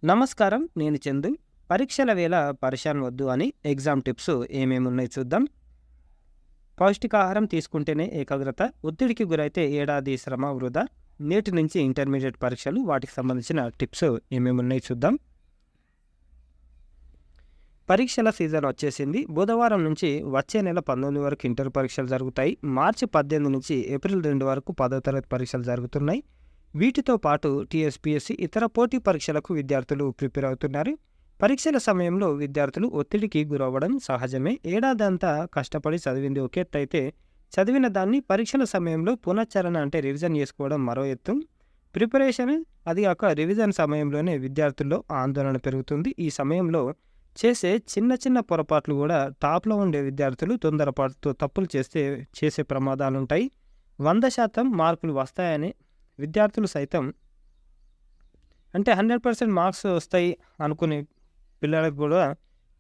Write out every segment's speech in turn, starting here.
నమస్కారం. నేను చందు. పరీక్షల వేళ పరేషాన్ వద్దు అని ఎగ్జామ్ టిప్స్ ఏమేమున్నాయి చూద్దాం. పౌష్టికాహారం తీసుకుంటేనే ఏకాగ్రత, ఒత్తిడికి గురైతే ఏడాది శ్రమ వృధా, నేటి నుంచి ఇంటర్మీడియేట్ పరీక్షలు వాటికి సంబంధించిన టిప్స్ ఏమేమున్నాయి చూద్దాం. పరీక్షల సీజన్ వచ్చేసింది. బుధవారం నుంచి వచ్చే నెల 19 వరకు ఇంటర్ పరీక్షలు జరుగుతాయి. మార్చి 18 నుంచి ఏప్రిల్ 2 వరకు 10వ తరగతి పరీక్షలు జరుగుతున్నాయి. వీటితో పాటు టీఎస్పీఎస్సీ ఇతర పోటీ పరీక్షలకు విద్యార్థులు ప్రిపేర్ అవుతున్నారు. పరీక్షల సమయంలో విద్యార్థులు ఒత్తిడికి గురవ్వడం సహజమే. ఏడాదంతా కష్టపడి చదివింది ఒక ఎత్తు అయితే, చదివిన దాన్ని పరీక్షల సమయంలో పునశ్చరణ అంటే రివిజన్ చేసుకోవడం మరో ఎత్తు. ప్రిపరేషన్ అది కాక రివిజన్ సమయంలోనే విద్యార్థుల్లో ఆందోళన పెరుగుతుంది. ఈ సమయంలో చేసే చిన్న చిన్న పొరపాట్లు కూడా టాప్లో ఉండే విద్యార్థులు తొందరపాటుతో తప్పులు చేసే ప్రమాదాలుంటాయి. 100% మార్కులు వస్తాయని విద్యార్థులు సైతం, అంటే 100% మార్క్స్ వస్తాయి అనుకునే పిల్లలకు కూడా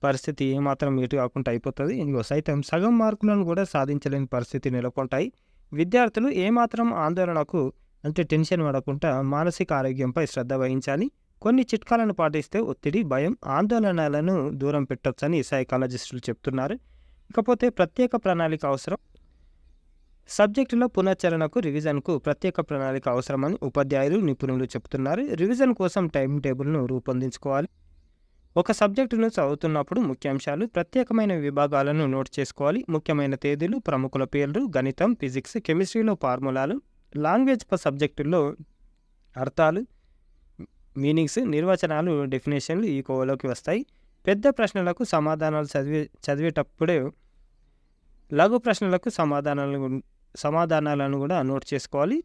పరిస్థితి ఏమాత్రం ఎటు కాకుండా అయిపోతుంది. ఇంకో సైతం సగం మార్కులను కూడా సాధించలేని పరిస్థితి నెలకొంటాయి. విద్యార్థులు ఏమాత్రం ఆందోళనకు అంటే టెన్షన్ పడకుండా మానసిక ఆరోగ్యంపై శ్రద్ధ వహించాలి. కొన్ని చిట్కాలను పాటిస్తే ఒత్తిడి, భయం, ఆందోళనలను దూరం పెట్టొచ్చని సైకాలజిస్టులు చెప్తున్నారు. ఇకపోతే ప్రత్యేక ప్రణాళిక అవసరం. సబ్జెక్టులో పునశ్చరణకు, రివిజన్కు ప్రత్యేక ప్రణాళిక అవసరమని ఉపాధ్యాయులు, నిపుణులు చెబుతున్నారు. రివిజన్ కోసం టైం టేబుల్ను రూపొందించుకోవాలి. ఒక సబ్జెక్టును చదువుతున్నప్పుడు ముఖ్యాంశాలు, ప్రత్యేకమైన విభాగాలను నోట్ చేసుకోవాలి. ముఖ్యమైన తేదీలు, ప్రముఖుల పేర్లు, గణితం, ఫిజిక్స్, కెమిస్ట్రీలో ఫార్ములాలు, లాంగ్వేజ్ సబ్జెక్టుల్లో అర్థాలు, మీనింగ్స్, నిర్వచనాలు, డెఫినేషన్లు ఈ కోవలోకి వస్తాయి. పెద్ద ప్రశ్నలకు సమాధానాలు చదివేటప్పుడే లఘు ప్రశ్నలకు సమాధానాలను కూడా నోట్ చేసుకోవాలి.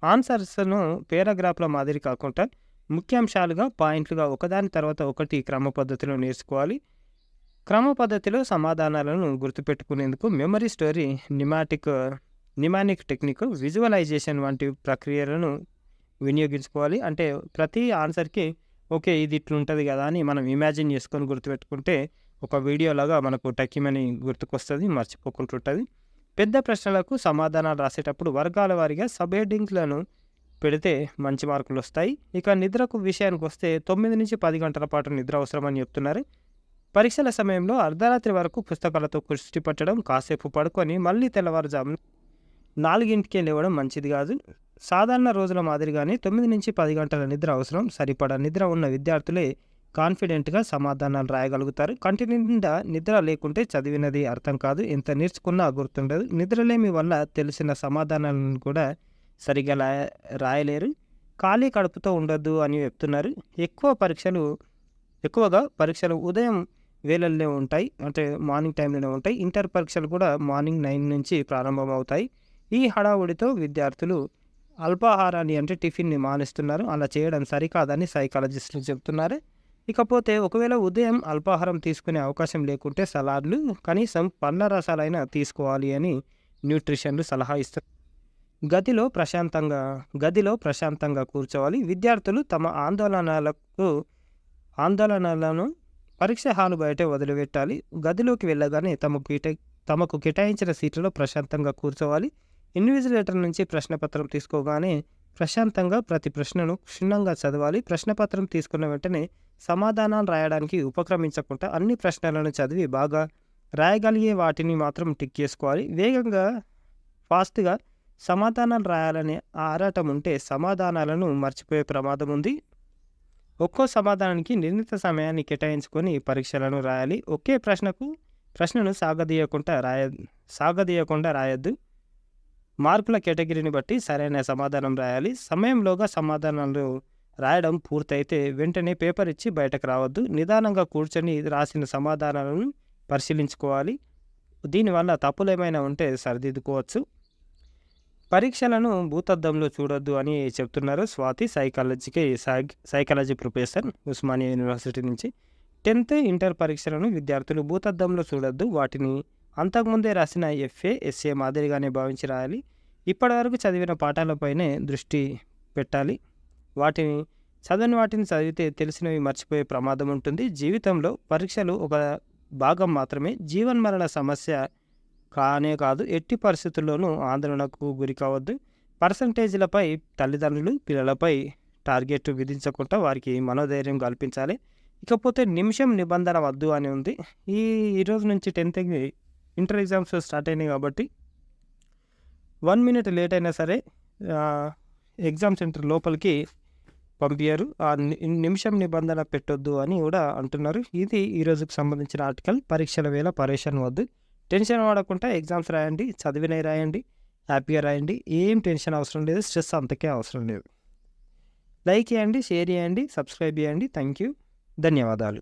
ఆన్సర్స్ను పేరాగ్రాఫ్ల మాదిరి కాకుండా ముఖ్యాంశాలుగా, పాయింట్లుగా ఒకదాని తర్వాత ఒకటి క్రమ పద్ధతిలో నేర్చుకోవాలి. క్రమ పద్ధతిలో సమాధానాలను గుర్తుపెట్టుకునేందుకు memory story, mnemonic technique, visualisation వంటి ప్రక్రియలను వినియోగించుకోవాలి. అంటే ప్రతి ఆన్సర్కి ఓకే ఇది ఇట్లుంటుంది కదా అని మనం ఇమాజిన్ చేసుకొని గుర్తుపెట్టుకుంటే ఒక వీడియోలాగా మనకు టక్కిమని గుర్తుకొస్తుంది, మర్చిపోకుంటుంటుంది. పెద్ద ప్రశ్నలకు సమాధానాలు రాసేటప్పుడు వర్గాల వారీగా సబ్ హెడ్డింగ్స్లను పెడితే మంచి మార్కులు వస్తాయి. ఇక నిద్రకు విషయానికి వస్తే 9 నుంచి 10 గంటల పాటు నిద్ర అవసరమని చెప్తున్నారు. పరీక్షల సమయంలో అర్ధరాత్రి వరకు పుస్తకాలతో కుర్చీ పట్టడం, కాసేపు పడుకొని మళ్ళీ తెల్లవారుజామున 4కే లేవడం మంచిది కాదు. సాధారణ రోజుల మాదిరిగానే 9 నుంచి 10 గంటల నిద్ర అవసరం. సరిపడా నిద్ర ఉన్న విద్యార్థులే కాన్ఫిడెంట్గా సమాధానాలు రాయగలుగుతారు. కంటి నిండా నిద్ర లేకుంటే చదివినది అర్థం కాదు, ఎంత నేర్చుకున్నా గుర్తుండదు. నిద్రలేమి వల్ల తెలిసిన సమాధానాలను కూడా సరిగా రాయలేరు. ఖాళీ కడుపుతో ఉండొద్దు అని చెప్తున్నారు. ఎక్కువగా పరీక్షలు ఉదయం వేళల్లో ఉంటాయి, అంటే మార్నింగ్ టైంలోనే ఉంటాయి. ఇంటర్ పరీక్షలు కూడా మార్నింగ్ 9 నుంచి ప్రారంభమవుతాయి. ఈ హడావుడితో విద్యార్థులు అల్పాహారాన్ని అంటే టిఫిన్ని మానేస్తున్నారు. అలా చేయడం సరికాదని సైకాలజిస్టులు చెప్తున్నారు. ఇకపోతే ఒకవేళ ఉదయం అల్పాహారం తీసుకునే అవకాశం లేకుంటే సలాడ్లు, కనీసం పండ్ల రసాలైనా తీసుకోవాలి అని న్యూట్రిషన్లు సలహా ఇస్తారు. గదిలో ప్రశాంతంగా కూర్చోవాలి. విద్యార్థులు తమ ఆందోళనలను పరీక్ష హాలు బయటే వదిలిపెట్టాలి. గదిలోకి వెళ్ళగానే తమకు కేటాయించిన సీట్లలో ప్రశాంతంగా కూర్చోవాలి. ఇన్విజిలేటర్ నుంచి ప్రశ్నపత్రం తీసుకోగానే ప్రశాంతంగా ప్రతి ప్రశ్నను క్షుణ్ణంగా చదవాలి. ప్రశ్నపత్రం తీసుకున్న వెంటనే సమాధానాలు రాయడానికి ఉపక్రమించకుండా అన్ని ప్రశ్నలను చదివి బాగా రాయగలిగే వాటిని మాత్రం టిక్ చేసుకోవాలి. వేగంగా, ఫాస్ట్గా సమాధానాలు రాయాలనే ఆరాటం ఉంటే సమాధానాలను మర్చిపోయే ప్రమాదం ఉంది. ఒక్కో సమాధానానికి నిర్ణీత సమయాన్ని కేటాయించుకొని పరీక్షలను రాయాలి. ఒకే ప్రశ్నను సాగదీయకుండా రాయొద్దు. మార్కుల కేటగిరీని బట్టి సరైన సమాధానం రాయాలి. సమయంలోగా సమాధానాలు రాయడం పూర్తయితే వెంటనే పేపర్ ఇచ్చి బయటకు రావద్దు. నిదానంగా కూర్చొని రాసిన సమాధానాలను పరిశీలించుకోవాలి. దీనివల్ల తప్పులు ఏమైనా ఉంటే సరిదిద్దుకోవచ్చు. పరీక్షలను భూతద్దంలో చూడొద్దు అని చెప్తున్నారు Swathi, psychology professor, Osmania university నుంచి. 10th ఇంటర్ పరీక్షలను విద్యార్థులు భూతద్దంలో చూడొద్దు. వాటిని అంతకుముందే రాసిన ఎఫ్ఏ, ఎస్ఏ మాదిరిగానే భావించి రాయాలి. ఇప్పటివరకు చదివిన పాఠాలపైనే దృష్టి పెట్టాలి. చదివిన వాటిని చదివితే తెలిసినవి మర్చిపోయే ప్రమాదం ఉంటుంది. జీవితంలో పరీక్షలు ఒక భాగం మాత్రమే, జీవన్మరణ సమస్య కానే కాదు. ఎట్టి పరిస్థితుల్లోనూ ఆందోళనకు గురి కావద్దు. పర్సంటేజీలపై తల్లిదండ్రులు పిల్లలపై టార్గెట్ విధించకుండా వారికి మనోధైర్యం కల్పించాలి. ఇకపోతే నిమిషం నిబంధన వద్దు అని ఉంది. ఈరోజు నుంచి 10th ఇంటర్ ఎగ్జామ్స్ స్టార్ట్ అయినాయి కాబట్టి 1 మినిట్ లేట్ అయినా సరే ఎగ్జామ్ సెంటర్ లోపలికి పంపించారు. నిమిషం నిబంధన పెట్టొద్దు అని కూడా అంటున్నారు. ఇది ఈరోజుకు సంబంధించిన ఆర్టికల్. పరీక్షల వేళ పరేషాన్ వద్దు. టెన్షన్ పడకుండా ఎగ్జామ్స్ రాయండి, చదివినవి రాయండి, హ్యాపీగా రాయండి. ఏం టెన్షన్ అవసరం లేదు, స్ట్రెస్ అంతకే అవసరం లేదు. లైక్ చేయండి, షేర్ చేయండి, సబ్స్క్రైబ్ చేయండి. థ్యాంక్ యూ, ధన్యవాదాలు.